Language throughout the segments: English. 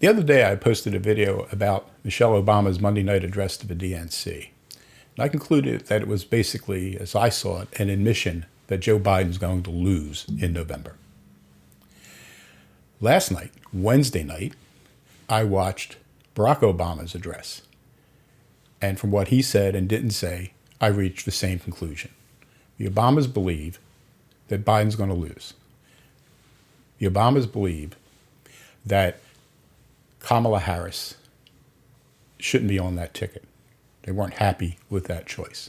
The other day I posted a video about Michelle Obama's Monday night address to the DNC. And I concluded that it was basically, as I saw it, an admission that Joe Biden's going to lose in November. Last night, Wednesday night, I watched Barack Obama's address. And from what he said and didn't say, I reached the same conclusion. The Obamas believe that Biden's going to lose. The Obamas believe that Kamala Harris shouldn't be on that ticket. They weren't happy with that choice.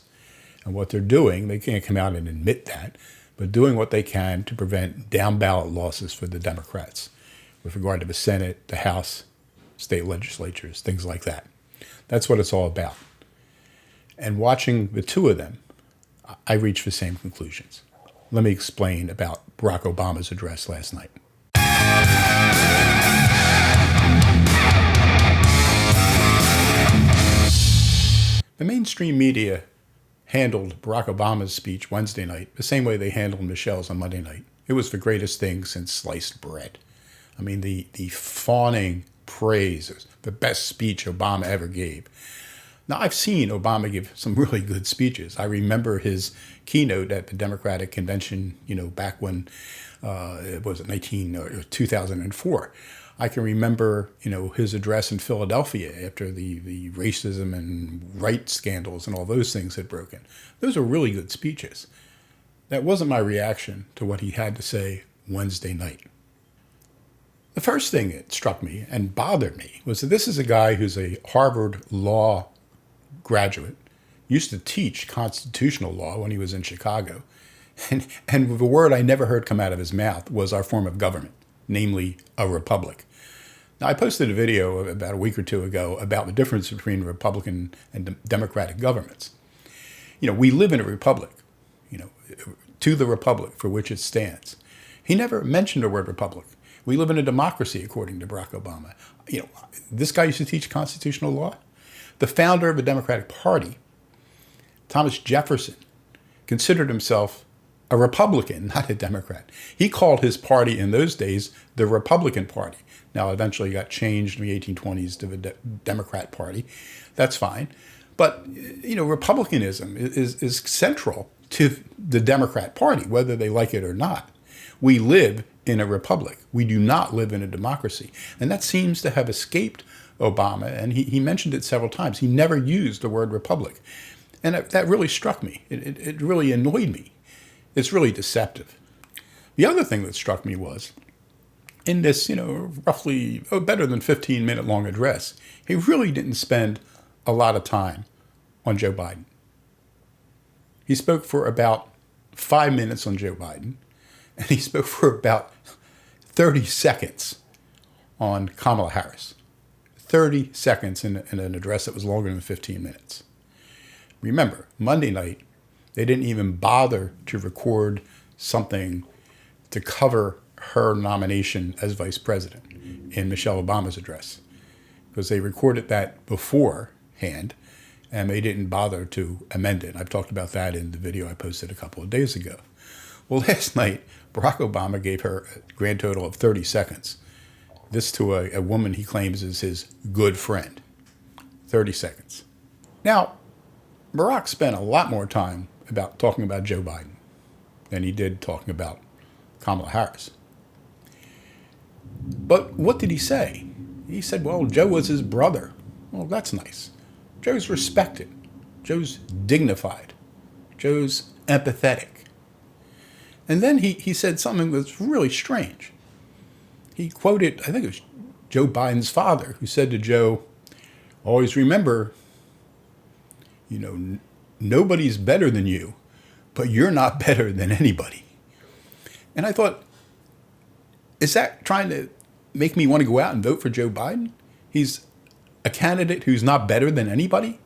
And what they're doing, they can't come out and admit that, but doing what they can to prevent down-ballot losses for the Democrats with regard to the Senate, the House, state legislatures, things like that. That's what it's all about. And watching the two of them, I reached the same conclusions. Let me explain about Barack Obama's address last night. The mainstream media handled Barack Obama's speech Wednesday night the same way they handled Michelle's on Monday night. It was the greatest thing since sliced bread. I mean, the fawning praise, the best speech Obama ever gave. Now, I've seen Obama give some really good speeches. I remember his keynote at the Democratic Convention, back when, it was 2004. I can remember, his address in Philadelphia after the racism and rights scandals and all those things had broken. Those are really good speeches. That wasn't my reaction to what he had to say Wednesday night. The first thing that struck me and bothered me was that this is a guy who's a Harvard law graduate, used to teach constitutional law when he was in Chicago. And the word I never heard come out of his mouth was our form of government, namely a republic. Now, I posted a video about a week or two ago about the difference between Republican and Democratic governments. We live in a republic, to the republic for which it stands. He never mentioned the word republic. We live in a democracy, according to Barack Obama. This guy used to teach constitutional law. The founder of the Democratic Party, Thomas Jefferson, considered himself a Republican, not a Democrat. He called his party in those days the Republican Party. Now, eventually got changed in the 1820s to the Democrat Party. That's fine. But, republicanism is central to the Democrat Party, whether they like it or not. We live in a republic. We do not live in a democracy. And that seems to have escaped Obama, and he mentioned it several times. He never used the word republic. And that really struck me. It really annoyed me. It's really deceptive. The other thing that struck me was, in this, roughly better than 15-minute long address, he really didn't spend a lot of time on Joe Biden. He spoke for about 5 minutes on Joe Biden, and he spoke for about 30 seconds on Kamala Harris. 30 seconds in an address that was longer than 15 minutes. Remember, Monday night, they didn't even bother to record something to cover her nomination as vice president in Michelle Obama's address, because they recorded that beforehand, and they didn't bother to amend it. I've talked about that in the video I posted a couple of days ago. Well, last night, Barack Obama gave her a grand total of 30 seconds. This to a woman he claims is his good friend. 30 seconds. Now, Barack spent a lot more time talking about Joe Biden than he did talking about Kamala Harris. But what did he say? He said, well, Joe was his brother. Well, that's nice. Joe's respected. Joe's dignified. Joe's empathetic. And then he said something that's really strange. He quoted, I think it was Joe Biden's father, who said to Joe, always remember, nobody's better than you, but you're not better than anybody. And I thought, is that trying to make me want to go out and vote for Joe Biden? He's a candidate who's not better than anybody?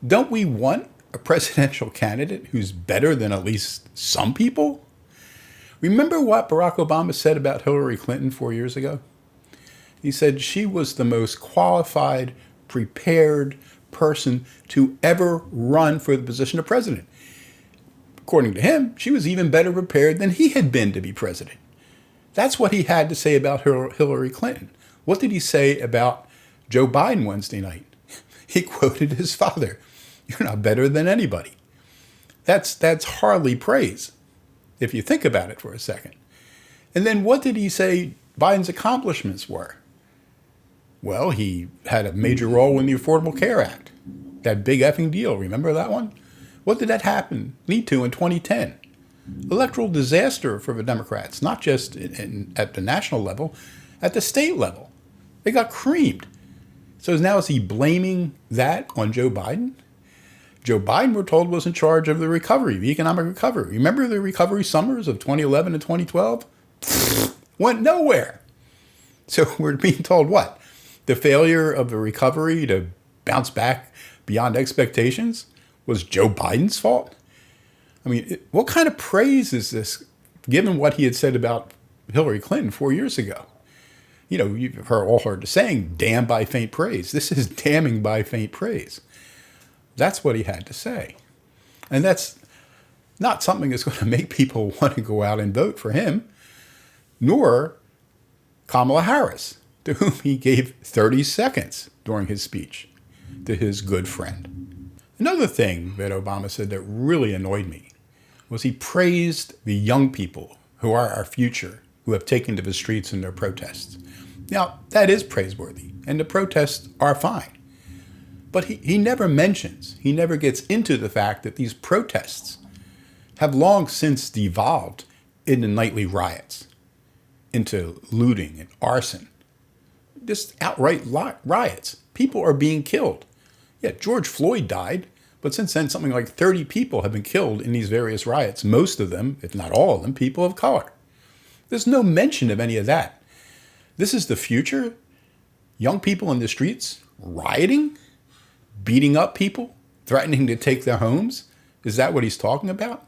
Don't we want a presidential candidate who's better than at least some people? Remember what Barack Obama said about Hillary Clinton 4 years ago? He said she was the most qualified, prepared person to ever run for the position of president. According to him, she was even better prepared than he had been to be president. That's what he had to say about Hillary Clinton. What did he say about Joe Biden Wednesday night? He quoted his father. You're not better than anybody. That's hardly praise, if you think about it for a second. And then what did he say Biden's accomplishments were? Well, he had a major role in the Affordable Care Act. That big effing deal, remember that one? What did that lead to in 2010? Electoral disaster for the Democrats, not just at the national level, at the state level. They got creamed. So now is he blaming that on Joe Biden? Joe Biden, we're told, was in charge of the recovery, the economic recovery. Remember the recovery summers of 2011 and 2012? Went nowhere. So we're being told what? The failure of the recovery to bounce back beyond expectations was Joe Biden's fault? I mean, what kind of praise is this, given what he had said about Hillary Clinton 4 years ago? You know, you've all heard the saying, damn by faint praise. This is damning by faint praise. That's what he had to say. And that's not something that's going to make people want to go out and vote for him, nor Kamala Harris, to whom he gave 30 seconds during his speech to his good friend. Another thing that Obama said that really annoyed me was he praised the young people who are our future, who have taken to the streets in their protests. Now, that is praiseworthy, and the protests are fine. But he never mentions, he never gets into the fact that these protests have long since devolved into nightly riots, into looting and arson, just outright riots. People are being killed. Yeah, George Floyd died, but since then something like 30 people have been killed in these various riots, most of them, if not all of them, people of color. There's no mention of any of that. This is the future? Young people in the streets rioting? Beating up people, threatening to take their homes? Is that what he's talking about?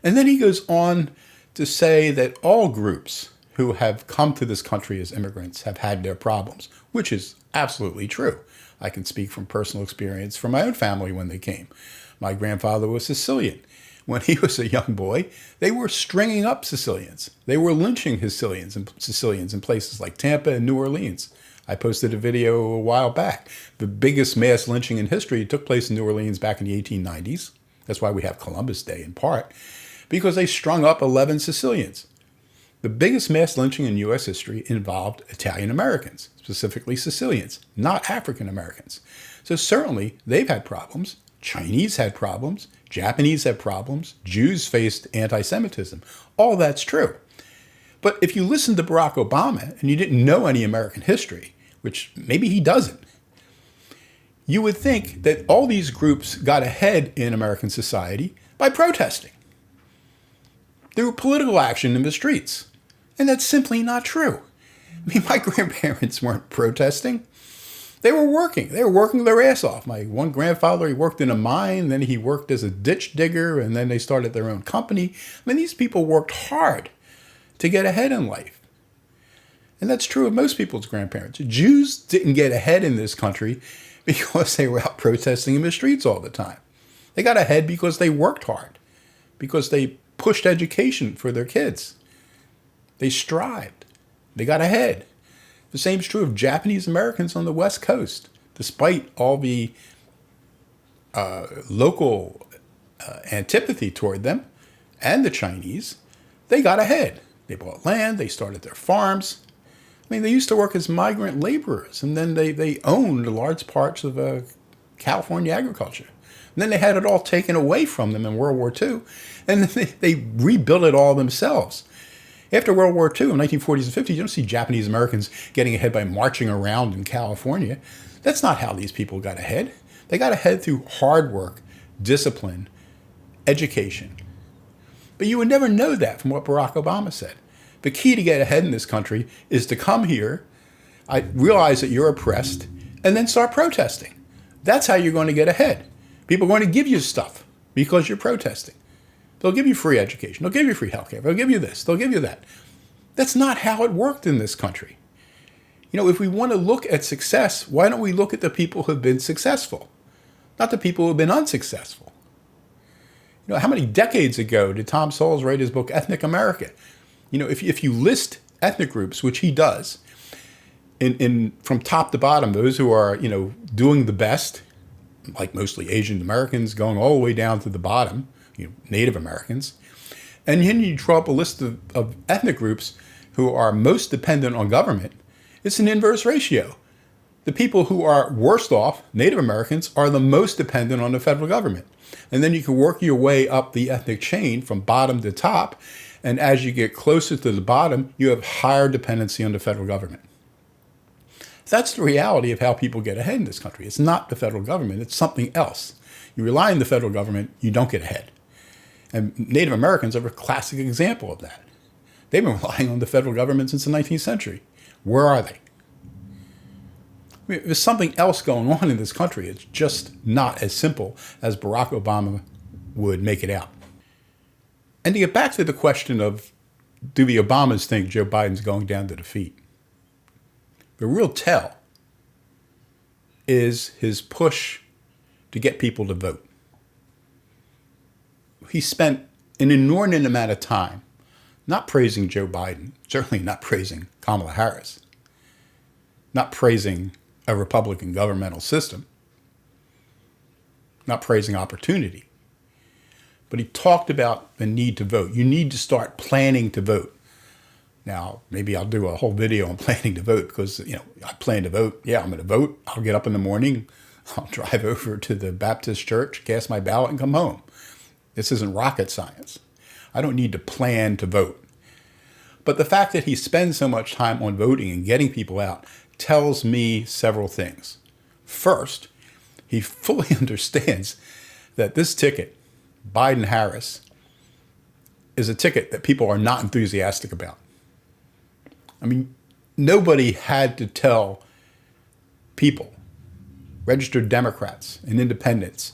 And then he goes on to say that all groups who have come to this country as immigrants have had their problems, which is absolutely true. I can speak from personal experience from my own family when they came. My grandfather was Sicilian. When he was a young boy, they were stringing up Sicilians. They were lynching Sicilians in places like Tampa and New Orleans. I posted a video a while back. The biggest mass lynching in history took place in New Orleans back in the 1890s. That's why we have Columbus Day in part, because they strung up 11 Sicilians. The biggest mass lynching in U.S. history involved Italian Americans, specifically Sicilians, not African Americans. So certainly they've had problems. Chinese had problems. Japanese had problems. Jews faced anti-Semitism. All that's true. But if you listen to Barack Obama and you didn't know any American history, which maybe he doesn't, you would think that all these groups got ahead in American society by protesting. Through political action in the streets. And that's simply not true. I mean, my grandparents weren't protesting. They were working. They were working their ass off. My one grandfather, he worked in a mine, then he worked as a ditch digger, and then they started their own company. I mean, these people worked hard to get ahead in life. And that's true of most people's grandparents. Jews didn't get ahead in this country because they were out protesting in the streets all the time. They got ahead because they worked hard, because they pushed education for their kids. They strived. They got ahead. The same is true of Japanese Americans on the West Coast. Despite all the local antipathy toward them and the Chinese, they got ahead. They bought land. They started their farms. I mean, they used to work as migrant laborers, and then they owned large parts of California agriculture. And then they had it all taken away from them in World War II, and then they rebuilt it all themselves. After World War II, in the 1940s and 50s, you don't see Japanese Americans getting ahead by marching around in California. That's not how these people got ahead. They got ahead through hard work, discipline, education. But you would never know that from what Barack Obama said. The key to get ahead in this country is to come here, realize that you're oppressed, and then start protesting. That's how you're going to get ahead. People are going to give you stuff because you're protesting. They'll give you free education. They'll give you free healthcare. They'll give you this. They'll give you that. That's not how it worked in this country. You know, if we want to look at success, why don't we look at the people who have been successful, not the people who have been unsuccessful? You know, how many decades ago did Tom Sowell write his book, Ethnic America? You know, if you list ethnic groups, which he does, in from top to bottom, those who are, doing the best, like mostly Asian Americans, going all the way down to the bottom, Native Americans. And then you draw up a list of ethnic groups who are most dependent on government. It's an inverse ratio. The people who are worst off, Native Americans, are the most dependent on the federal government. And then you can work your way up the ethnic chain from bottom to top. And as you get closer to the bottom, you have higher dependency on the federal government. That's the reality of how people get ahead in this country. It's not the federal government, it's something else. You rely on the federal government, you don't get ahead. And Native Americans are a classic example of that. They've been relying on the federal government since the 19th century. Where are they? There's something else going on in this country. It's just not as simple as Barack Obama would make it out. And to get back to the question of, do the Obamas think Joe Biden's going down to defeat? The real tell is his push to get people to vote. He spent an inordinate amount of time not praising Joe Biden, certainly not praising Kamala Harris, not praising a Republican governmental system, not praising opportunity. But he talked about the need to vote. You need to start planning to vote. Now, maybe I'll do a whole video on planning to vote because, I plan to vote. Yeah, I'm going to vote. I'll get up in the morning. I'll drive over to the Baptist church, cast my ballot, and come home. This isn't rocket science. I don't need to plan to vote. But the fact that he spends so much time on voting and getting people out tells me several things. First, he fully understands that this ticket, Biden-Harris, is a ticket that people are not enthusiastic about. I mean, nobody had to tell people, registered Democrats and independents,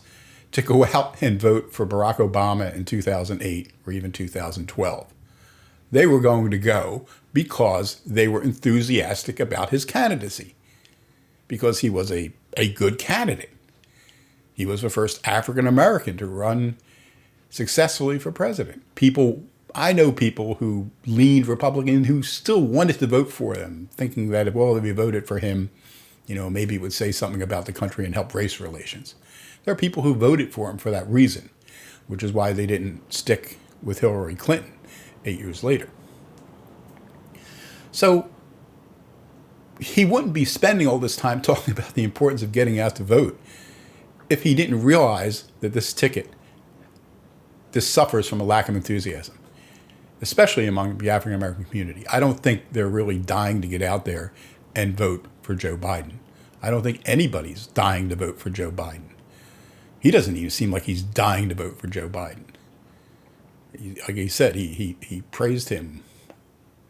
to go out and vote for Barack Obama in 2008 or even 2012. They were going to go because they were enthusiastic about his candidacy, because he was a good candidate. He was the first African American to run successfully for president. I know people who leaned Republican who still wanted to vote for him, thinking that if we voted for him, maybe it would say something about the country and help race relations. There are people who voted for him for that reason, which is why they didn't stick with Hillary Clinton 8 years later. So he wouldn't be spending all this time talking about the importance of getting out to vote if he didn't realize that this suffers from a lack of enthusiasm, especially among the African American community. I don't think they're really dying to get out there and vote for Joe Biden. I don't think anybody's dying to vote for Joe Biden. He doesn't even seem like he's dying to vote for Joe Biden. Like he said, he praised him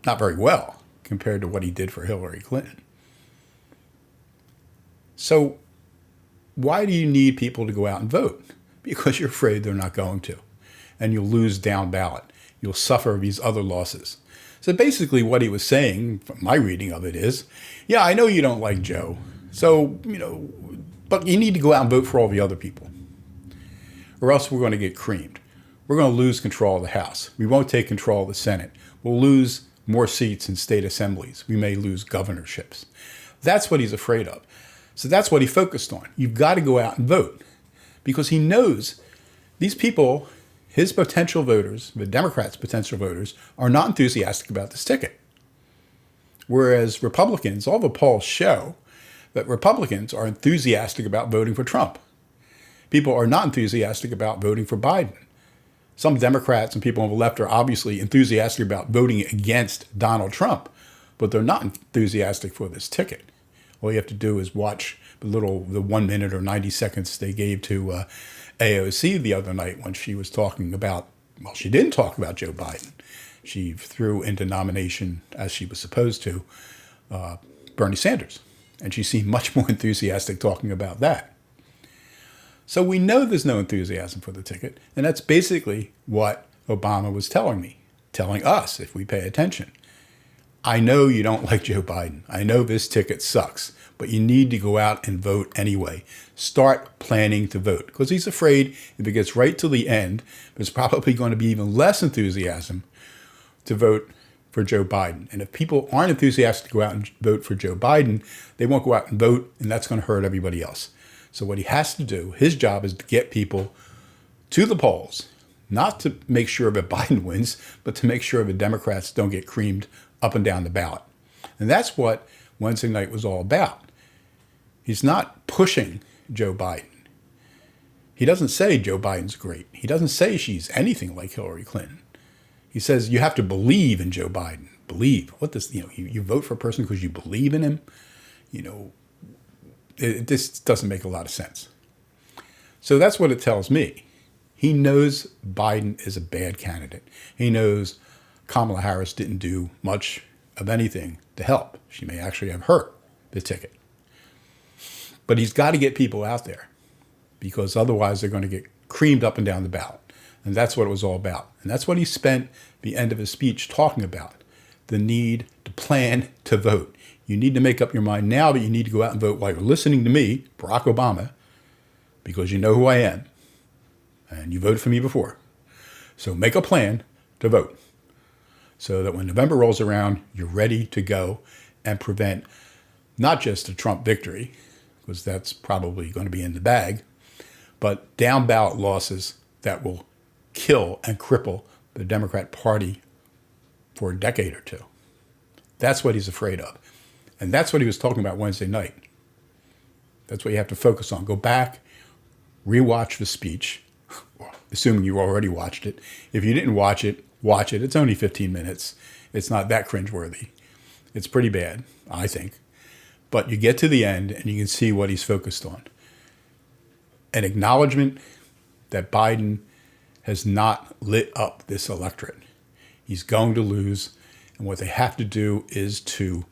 not very well compared to what he did for Hillary Clinton. So why do you need people to go out and vote? Because you're afraid they're not going to. And you'll lose down ballot. You'll suffer these other losses. So basically what he was saying, from my reading of it, is, yeah, I know you don't like Joe. So, but you need to go out and vote for all the other people. Or else we're going to get creamed. We're going to lose control of the House. We won't take control of the Senate. We'll lose more seats in state assemblies. We may lose governorships. That's what he's afraid of. So that's what he focused on. You've got to go out and vote. Because he knows these people, his potential voters, the Democrats' potential voters, are not enthusiastic about this ticket. Whereas Republicans, all the polls show that Republicans are enthusiastic about voting for Trump. People are not enthusiastic about voting for Biden. Some Democrats and people on the left are obviously enthusiastic about voting against Donald Trump, but they're not enthusiastic for this ticket. All you have to do is watch the 1 minute or 90 seconds they gave to AOC the other night when she was talking about, she didn't talk about Joe Biden. She threw into nomination, as she was supposed to, Bernie Sanders. And she seemed much more enthusiastic talking about that. So we know there's no enthusiasm for the ticket, and that's basically what Obama was telling us if we pay attention. I know you don't like Joe Biden. I know this ticket sucks, but you need to go out and vote anyway. Start planning to vote, because he's afraid if it gets right to the end, there's probably going to be even less enthusiasm to vote for Joe Biden. And if people aren't enthusiastic to go out and vote for Joe Biden, they won't go out and vote, and that's going to hurt everybody else. So what he has to do, his job is to get people to the polls, not to make sure that Biden wins, but to make sure the Democrats don't get creamed up and down the ballot. And that's what Wednesday night was all about. He's not pushing Joe Biden. He doesn't say Joe Biden's great. He doesn't say she's anything like Hillary Clinton. He says you have to believe in Joe Biden. Believe. What does, you vote for a person because you believe in him? This doesn't make a lot of sense. So that's what it tells me. He knows Biden is a bad candidate. He knows Kamala Harris didn't do much of anything to help. She may actually have hurt the ticket. But he's got to get people out there, because otherwise they're going to get creamed up and down the ballot. And that's what it was all about. And that's what he spent the end of his speech talking about, the need to plan to vote. You need to make up your mind now, but you need to go out and vote while you're listening to me, Barack Obama, because you know who I am, and you voted for me before. So make a plan to vote so that when November rolls around, you're ready to go and prevent not just a Trump victory, because that's probably going to be in the bag, but down ballot losses that will kill and cripple the Democrat Party for a decade or two. That's what he's afraid of. And that's what he was talking about Wednesday night. That's what you have to focus on. Go back, rewatch the speech, assuming you already watched it. If you didn't watch it, watch it. It's only 15 minutes. It's not that cringeworthy. It's pretty bad, I think. But you get to the end and you can see what he's focused on. An acknowledgement that Biden has not lit up this electorate. He's going to lose. And what they have to do is to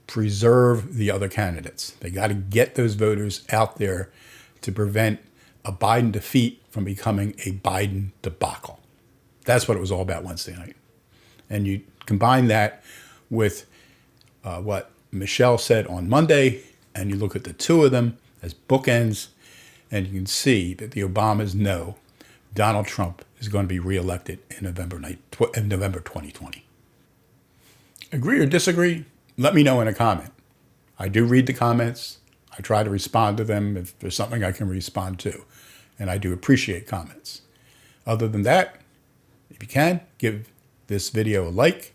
preserve the other candidates. They got to get those voters out there to prevent a Biden defeat from becoming a Biden debacle. That's what it was all about Wednesday night. And you combine that with what Michelle said on Monday, and you look at the two of them as bookends, and you can see that the Obamas know Donald Trump is going to be reelected in November 2020. Agree or disagree? Let me know in a comment. I do read the comments. I try to respond to them if there's something I can respond to. And I do appreciate comments. Other than that, if you can, give this video a like,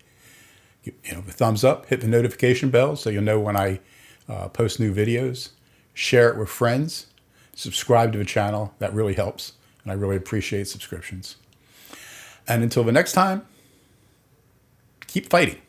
a thumbs up, hit the notification bell so you'll know when I post new videos. Share it with friends. Subscribe to the channel. That really helps. And I really appreciate subscriptions. And until the next time, keep fighting.